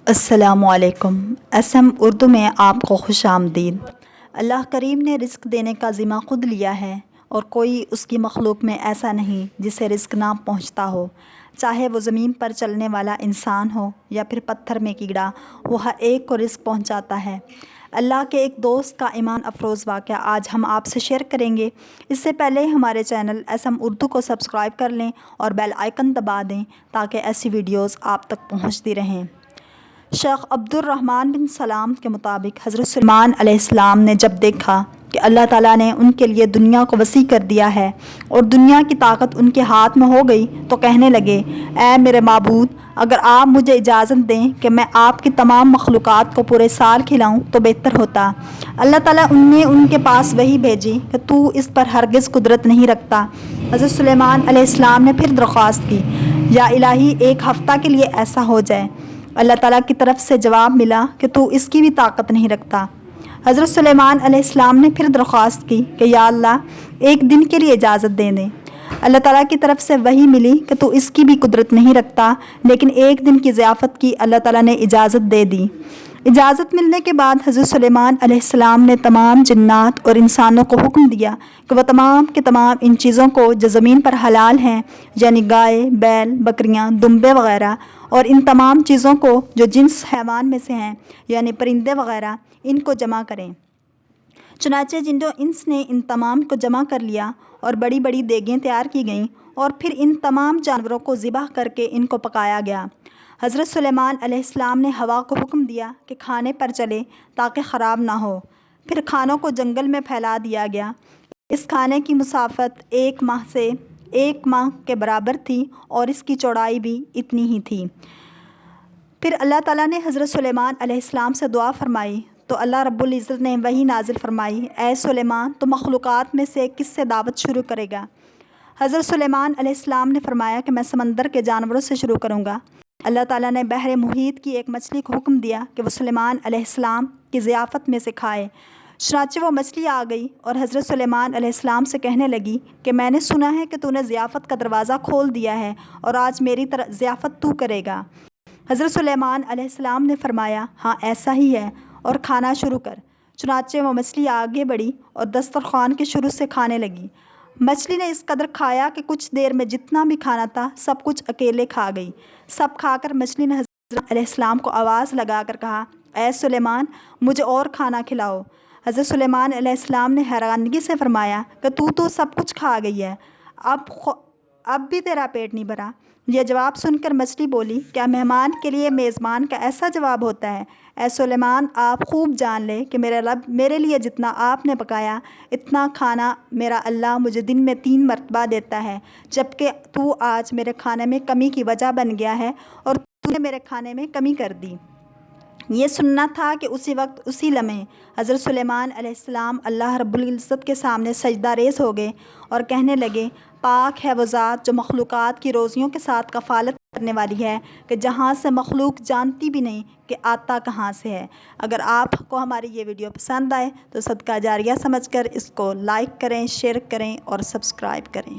السلام علیکم۔ اسم اردو میں آپ کو خوش آمدید۔ اللہ کریم نے رزق دینے کا ذمہ خود لیا ہے اور کوئی اس کی مخلوق میں ایسا نہیں جسے رزق نہ پہنچتا ہو، چاہے وہ زمین پر چلنے والا انسان ہو یا پھر پتھر میں کیڑا، وہ ہر ایک کو رزق پہنچاتا ہے۔ اللہ کے ایک دوست کا ایمان افروز واقعہ آج ہم آپ سے شیئر کریں گے۔ اس سے پہلے ہمارے چینل اسم اردو کو سبسکرائب کر لیں اور بیل آئیکن دبا دیں تاکہ ایسی ویڈیوز آپ تک پہنچتی رہیں۔ شیخ عبد الرحمن بن سلام کے مطابق حضرت سلیمان علیہ السلام نے جب دیکھا کہ اللہ تعالیٰ نے ان کے لیے دنیا کو وسیع کر دیا ہے اور دنیا کی طاقت ان کے ہاتھ میں ہو گئی تو کہنے لگے، اے میرے معبود، اگر آپ مجھے اجازت دیں کہ میں آپ کی تمام مخلوقات کو پورے سال کھلاؤں تو بہتر ہوتا۔ اللہ تعالیٰ نے ان کے پاس وحی بھیجی کہ تو اس پر ہرگز قدرت نہیں رکھتا۔ حضرت سلیمان علیہ السلام نے پھر درخواست کی، یا الہی، ایک ہفتہ کے لیے ایسا ہو جائے۔ اللہ تعالیٰ کی طرف سے جواب ملا کہ تو اس کی بھی طاقت نہیں رکھتا۔ حضرت سلیمان علیہ السلام نے پھر درخواست کی کہ یا اللہ، ایک دن کے لیے اجازت دے دیں۔ اللہ تعالیٰ کی طرف سے وحی ملی کہ تو اس کی بھی قدرت نہیں رکھتا، لیکن ایک دن کی ضیافت کی اللہ تعالیٰ نے اجازت دے دی۔ اجازت ملنے کے بعد حضرت سلیمان علیہ السلام نے تمام جنات اور انسانوں کو حکم دیا کہ وہ تمام کے تمام ان چیزوں کو جو زمین پر حلال ہیں، یعنی گائے، بیل، بکریاں، دمبے وغیرہ، اور ان تمام چیزوں کو جو جنس حیوان میں سے ہیں، یعنی پرندے وغیرہ، ان کو جمع کریں۔ چنانچہ جن و انس نے ان تمام کو جمع کر لیا اور بڑی بڑی دیگیں تیار کی گئیں اور پھر ان تمام جانوروں کو ذبح کر کے ان کو پکایا گیا۔ حضرت سلیمان علیہ السلام نے ہوا کو حکم دیا کہ کھانے پر چلے تاکہ خراب نہ ہو۔ پھر کھانوں کو جنگل میں پھیلا دیا گیا۔ اس کھانے کی مسافت 1 ماہ سے 1 ماہ کے برابر تھی اور اس کی چوڑائی بھی اتنی ہی تھی۔ پھر اللہ تعالیٰ نے حضرت سلیمان علیہ السلام سے دعا فرمائی تو اللہ رب العزت نے وحی نازل فرمائی، اے سلیمان، تو مخلوقات میں سے کس سے دعوت شروع کرے گا؟ حضرت سلیمان علیہ السلام نے فرمایا کہ میں سمندر کے جانوروں سے شروع کروں گا۔ اللہ تعالیٰ نے بحر محیط کی ایک مچھلی کو حکم دیا کہ وہ سلیمان علیہ السلام کی ضیافت میں سے کھائے۔ چنانچہ وہ مچھلی آ گئی اور حضرت سلیمان علیہ السلام سے کہنے لگی کہ میں نے سنا ہے کہ تو نے ضیافت کا دروازہ کھول دیا ہے اور آج میری ضیافت تو کرے گا۔ حضرت سلیمان علیہ السلام نے فرمایا، ہاں ایسا ہی ہے، اور کھانا شروع کر۔ چنانچہ وہ مچھلی آگے بڑھی اور دسترخوان کے شروع سے کھانے لگی۔ مچھلی نے اس قدر کھایا کہ کچھ دیر میں جتنا بھی کھانا تھا سب کچھ اکیلے کھا گئی۔ سب کھا کر مچھلی نے حضرت علیہ السلام کو آواز لگا کر کہا، اے سلیمان، مجھے اور کھانا کھلاؤ۔ حضرت سلیمان علیہ السلام نے حیرانگی سے فرمایا کہ تو سب کچھ کھا گئی ہے، اب بھی تیرا پیٹ نہیں بھرا؟ یہ جواب سن کر مچھلی بولی، کیا مہمان کے لیے میزبان کا ایسا جواب ہوتا ہے؟ اے سلیمان، آپ خوب جان لیں کہ میرا رب میرے لیے جتنا آپ نے پکایا اتنا کھانا میرا اللہ مجھے دن میں 3 مرتبہ دیتا ہے، جبکہ تو آج میرے کھانے میں کمی کی وجہ بن گیا ہے اور تو نے میرے کھانے میں کمی کر دی۔ یہ سننا تھا کہ اسی وقت اسی لمحے حضرت سلیمان علیہ السلام اللہ رب العزت کے سامنے سجدہ ریز ہو گئے اور کہنے لگے، پاک ہے وہ ذات جو مخلوقات کی روزیوں کے ساتھ کفالت کرنے والی ہے کہ جہاں سے مخلوق جانتی بھی نہیں کہ آتا کہاں سے ہے۔ اگر آپ کو ہماری یہ ویڈیو پسند آئے تو صدقہ جاریہ سمجھ کر اس کو لائک کریں، شیئر کریں اور سبسکرائب کریں۔